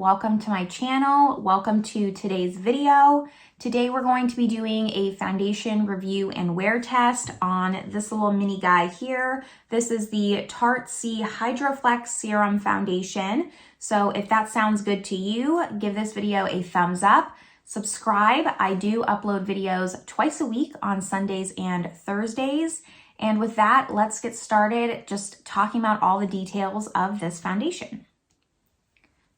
welcome to my channel. Welcome to today's video. Today we're going to be doing a foundation review and wear test on this little mini guy here. This is the Tarte SEA Hydroflex Serum Foundation. So if that sounds good to you, give this video a thumbs up. Subscribe. I do upload videos twice a week on Sundays and Thursdays. And with that, let's get started just talking about all the details of this foundation.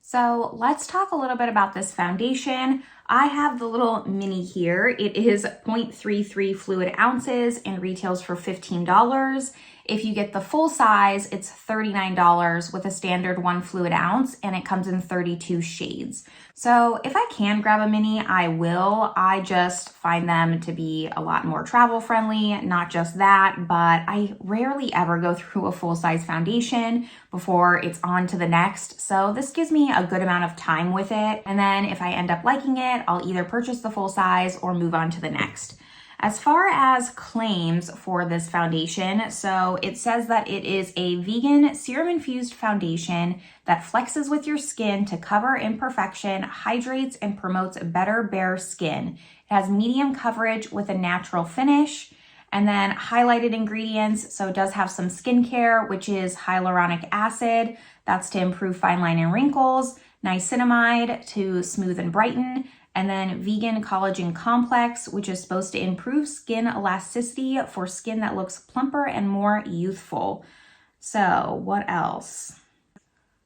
So let's talk a little bit about this foundation. I have the little mini here. It is 0.33 fluid ounces and retails for $15. If you get the full size, it's $39 with a standard 1 fluid ounce, and it comes in 32 shades. So if I can grab a mini, I will. I just find them to be a lot more travel friendly. Not just that, but I rarely ever go through a full size foundation before it's on to the next. So this gives me a good amount of time with it. And then if I end up liking it, I'll either purchase the full size or move on to the next. As far as claims for this foundation, so it says that it is a vegan serum-infused foundation that flexes with your skin to cover imperfection, hydrates, and promotes better bare skin. It has medium coverage with a natural finish, and then highlighted ingredients. So it does have some skincare, which is hyaluronic acid. That's to improve fine line and wrinkles, niacinamide to smooth and brighten, and then vegan collagen complex, which is supposed to improve skin elasticity for skin that looks plumper and more youthful. So what else?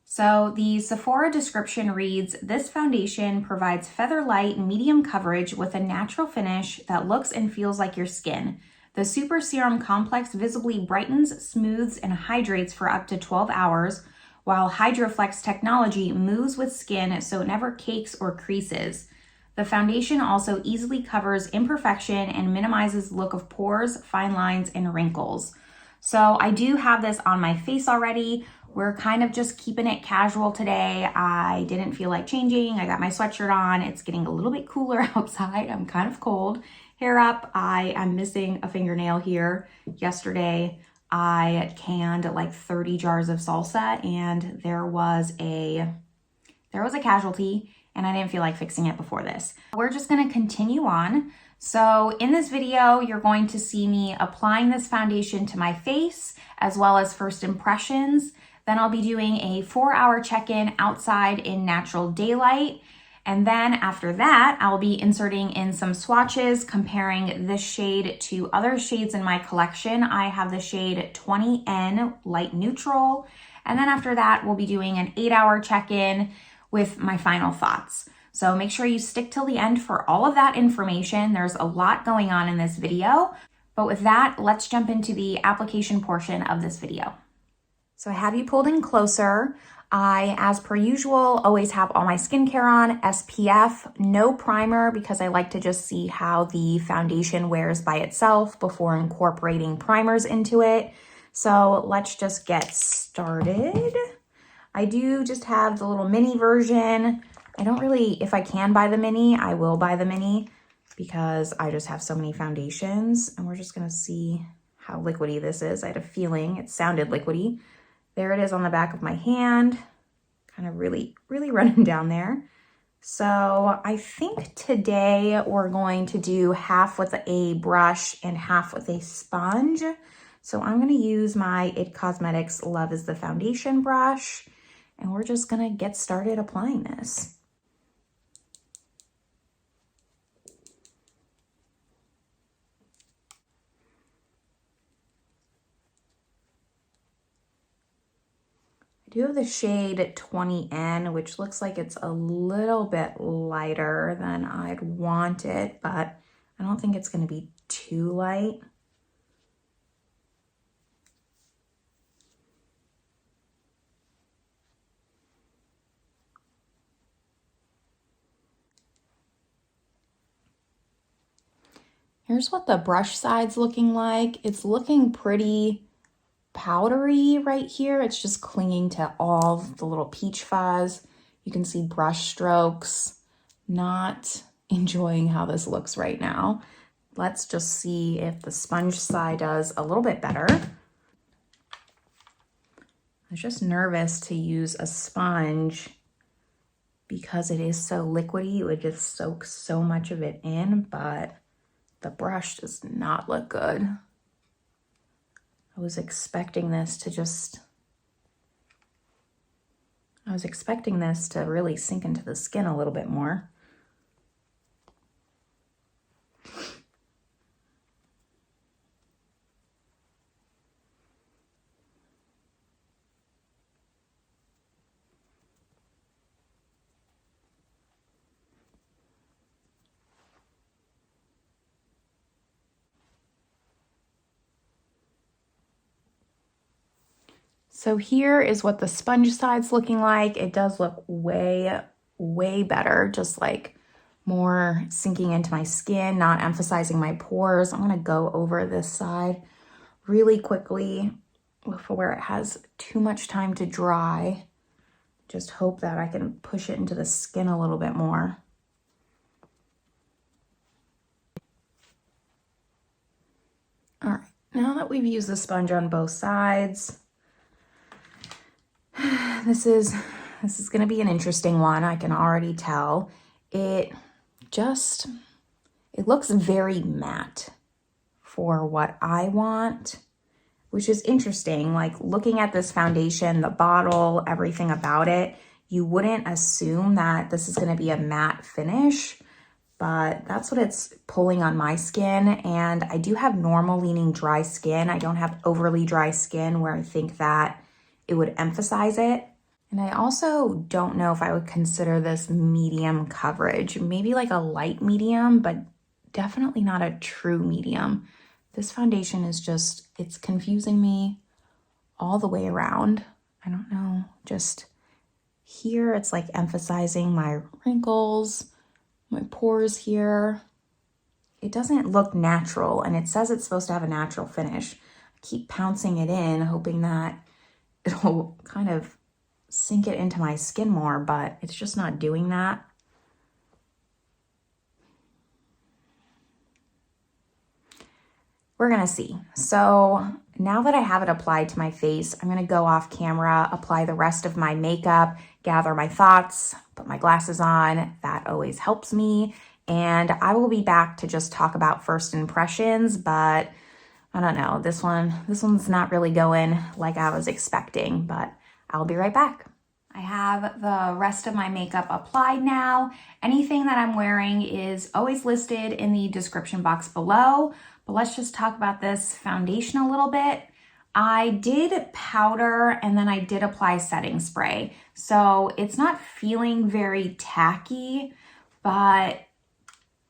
So the Sephora description reads, this foundation provides feather light medium coverage with a natural finish that looks and feels like your skin. The Super Serum Complex visibly brightens, smooths, and hydrates for up to 12 hours, while Hydroflex technology moves with skin so it never cakes or creases. The foundation also easily covers imperfection and minimizes look of pores, fine lines, and wrinkles. So I do have this on my face already. We're kind of just keeping it casual today. I didn't feel like changing. I got my sweatshirt on. It's getting a little bit cooler outside. I'm kind of cold. Hair up. I am missing a fingernail here. Yesterday, I canned like 30 jars of salsa, and there was a casualty, and I didn't feel like fixing it before this. We're just gonna continue on. So in this video, you're going to see me applying this foundation to my face as well as first impressions. Then I'll be doing a 4-hour check-in outside in natural daylight. And then after that, I'll be inserting in some swatches, comparing this shade to other shades in my collection. I have the shade 20N Light Neutral. And then after that, we'll be doing an 8-hour check-in with my final thoughts. So make sure you stick till the end for all of that information. There's a lot going on in this video. But with that, let's jump into the application portion of this video. So I have you pulled in closer. I, as per usual, always have all my skincare on, SPF, no primer, because I like to just see how the foundation wears by itself before incorporating primers into it. So let's just get started. I do just have the little mini version. I don't really, if I can buy the mini, I will buy the mini because I just have so many foundations, and we're just gonna see how liquidy this is. I had a feeling it sounded liquidy. There it is on the back of my hand, kind of really running down there. So I think today we're going to do half with a brush and half with a sponge. So I'm gonna use my IT Cosmetics Love is the Foundation brush, and we're just gonna get started applying this. I do have the shade 20N, which looks like it's a little bit lighter than I'd want it, but I don't think it's gonna be too light. Here's what the brush side's looking like. It's looking pretty powdery right here. It's just clinging to all the little peach fuzz. You can see brush strokes. Not enjoying how this looks right now. Let's just see if the sponge side does a little bit better. I was just nervous to use a sponge because it is so liquidy, it would just soak so much of it in, but the brush does not look good. I was expecting this to really sink into the skin a little bit more. So here is what the sponge side's looking like. It does look way, way better, just like more sinking into my skin, not emphasizing my pores. I'm gonna go over this side really quickly for where it has too much time to dry. Just hope that I can push it into the skin a little bit more. All right, now that we've used the sponge on both sides, this is going to be an interesting one. I can already tell. It looks very matte for what I want, which is interesting. Like looking at this foundation, the bottle, everything about it, you wouldn't assume that this is going to be a matte finish, but that's what it's pulling on my skin. And I do have normal leaning dry skin. I don't have overly dry skin where I think that it would emphasize it. And I also don't know if I would consider this medium coverage, maybe like a light medium, but definitely not a true medium. This foundation is just, it's confusing me all the way around. I don't know, just here it's like emphasizing my wrinkles, my pores here. It doesn't look natural, and it says it's supposed to have a natural finish. I keep pouncing it in, hoping that it'll kind of sink it into my skin more, but it's just not doing that. We're gonna see. So now that I have it applied to my face, I'm gonna go off camera, apply the rest of my makeup, gather my thoughts, put my glasses on. That always helps me. And I will be back to just talk about first impressions, but I don't know, this one's not really going like I was expecting, but I'll be right back. I have the rest of my makeup applied now. Anything that I'm wearing is always listed in the description box below, but let's just talk about this foundation a little bit. I did powder and then I did apply setting spray. So it's not feeling very tacky, but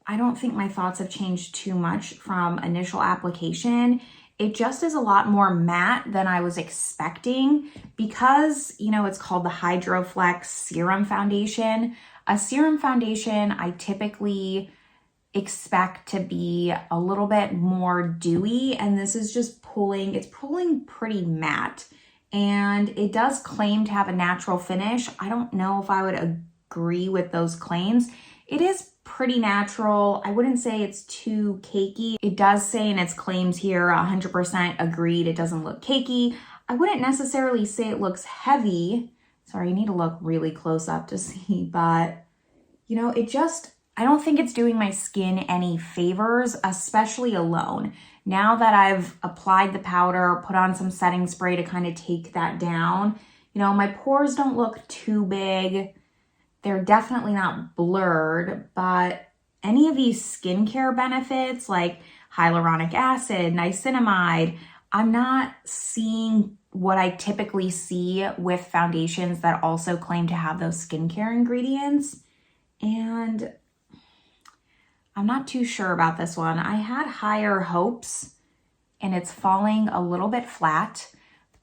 I don't think my thoughts have changed too much from initial application. It just is a lot more matte than I was expecting because, you know, it's called the Hydroflex Serum Foundation. A serum foundation I typically expect to be a little bit more dewy, and this is just it's pulling pretty matte. And it does claim to have a natural finish. I don't know if I would agree with those claims. It is pretty natural. I wouldn't say it's too cakey. It does say in its claims here, 100% agreed, it doesn't look cakey. I wouldn't necessarily say it looks heavy. Sorry, I need to look really close up to see, but you know, I don't think it's doing my skin any favors, especially alone. Now that I've applied the powder, put on some setting spray to kind of take that down, you know, my pores don't look too big. They're definitely not blurred, but any of these skincare benefits like hyaluronic acid, niacinamide, I'm not seeing what I typically see with foundations that also claim to have those skincare ingredients. And I'm not too sure about this one. I had higher hopes and it's falling a little bit flat.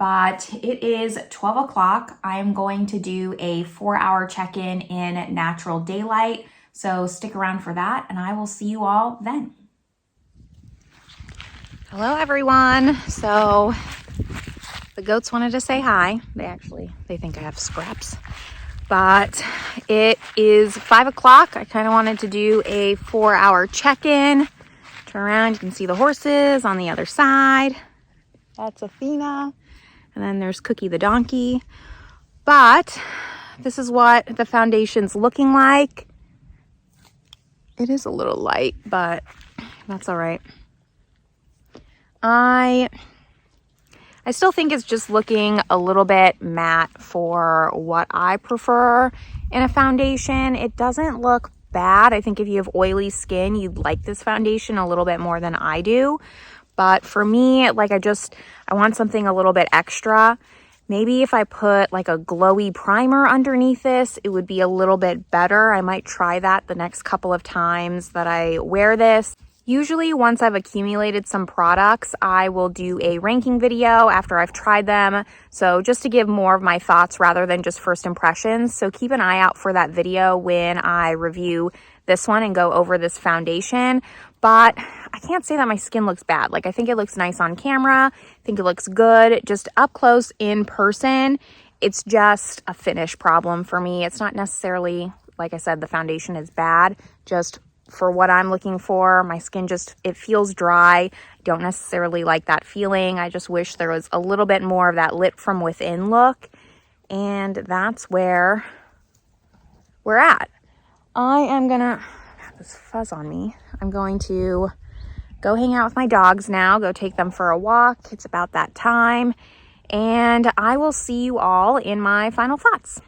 But it is 12 o'clock. I'm going to do a 4-hour check-in in natural daylight. So stick around for that and I will see you all then. Hello everyone. So the goats wanted to say hi. They think I have scraps. But it is 5 o'clock. I kind of wanted to do a 4-hour check-in. Turn around, you can see the horses on the other side. That's Athena. And then there's Cookie the donkey. But this is what the foundation's looking like. It is a little light, but that's all right. I still think it's just looking a little bit matte for what I prefer in a foundation. It doesn't look bad. I think if you have oily skin, you'd like this foundation a little bit more than I do. But for me, like I want something a little bit extra. Maybe if I put like a glowy primer underneath this, it would be a little bit better. I might try that the next couple of times that I wear this. Usually once I've accumulated some products, I will do a ranking video after I've tried them. So just to give more of my thoughts rather than just first impressions. So keep an eye out for that video when I review this one and go over this foundation. But I can't say that my skin looks bad. Like I think it looks nice on camera. I think it looks good. Just up close in person, it's just a finish problem for me. It's not necessarily, like I said, the foundation is bad. Just for what I'm looking for, my skin it feels dry. I don't necessarily like that feeling. I just wish there was a little bit more of that lit from within look. And that's where we're at. I have this fuzz on me. I'm going to go hang out with my dogs now, go take them for a walk. It's about that time. And I will see you all in my final thoughts.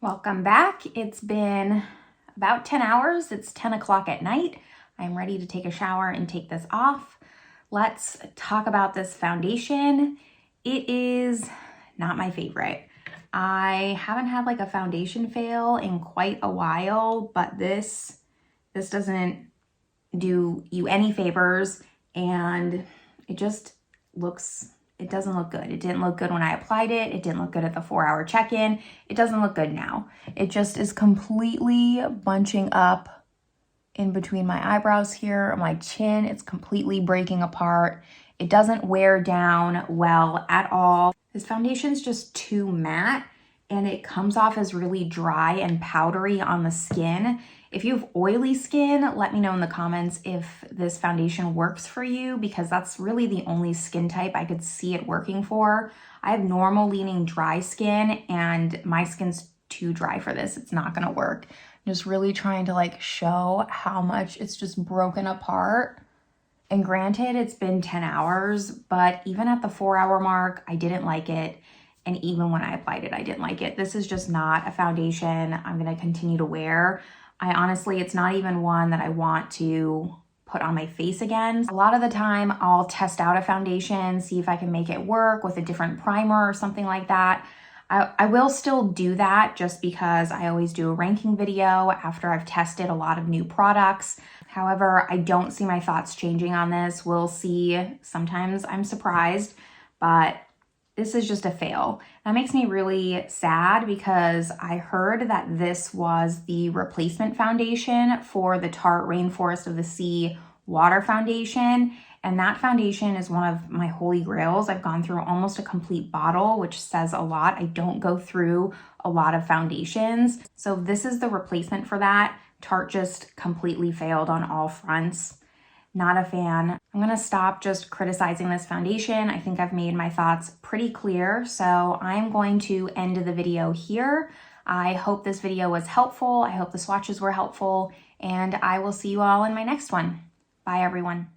Welcome back. It's been about 10 hours. It's 10 o'clock at night. I'm ready to take a shower and take this off. Let's talk about this foundation. It is not my favorite. I haven't had like a foundation fail in quite a while, but this doesn't do you any favors, and it doesn't look good. It didn't look good when I applied it. It didn't look good at the 4-hour check-in. It doesn't look good now. It just is completely bunching up in between my eyebrows here, my chin. It's completely breaking apart. It doesn't wear down well at all. This foundation's just too matte, and it comes off as really dry and powdery on the skin. If you have oily skin, let me know in the comments if this foundation works for you, because that's really the only skin type I could see it working for. I have normal leaning dry skin, and my skin's too dry for this. It's not gonna work. I'm just really trying to like show how much it's just broken apart. And granted, it's been 10 hours, but even at the 4-hour mark, I didn't like it. And even when I applied it, I didn't like it. This is just not a foundation I'm gonna continue to wear. It's not even one that I want to put on my face again. A lot of the time I'll test out a foundation, see if I can make it work with a different primer or something like that. I will still do that just because I always do a ranking video after I've tested a lot of new products. However, I don't see my thoughts changing on this. We'll see. Sometimes I'm surprised, but this is just a fail. That makes me really sad because I heard that this was the replacement foundation for the Tarte Rainforest of the Sea water foundation. And that foundation is one of my holy grails. I've gone through almost a complete bottle, which says a lot. I don't go through a lot of foundations. So this is the replacement for that. Tarte just completely failed on all fronts. Not a fan. I'm gonna stop just criticizing this foundation. I think I've made my thoughts pretty clear, so I'm going to end the video here. I hope this video was helpful. I hope the swatches were helpful, and I will see you all in my next one. Bye, everyone.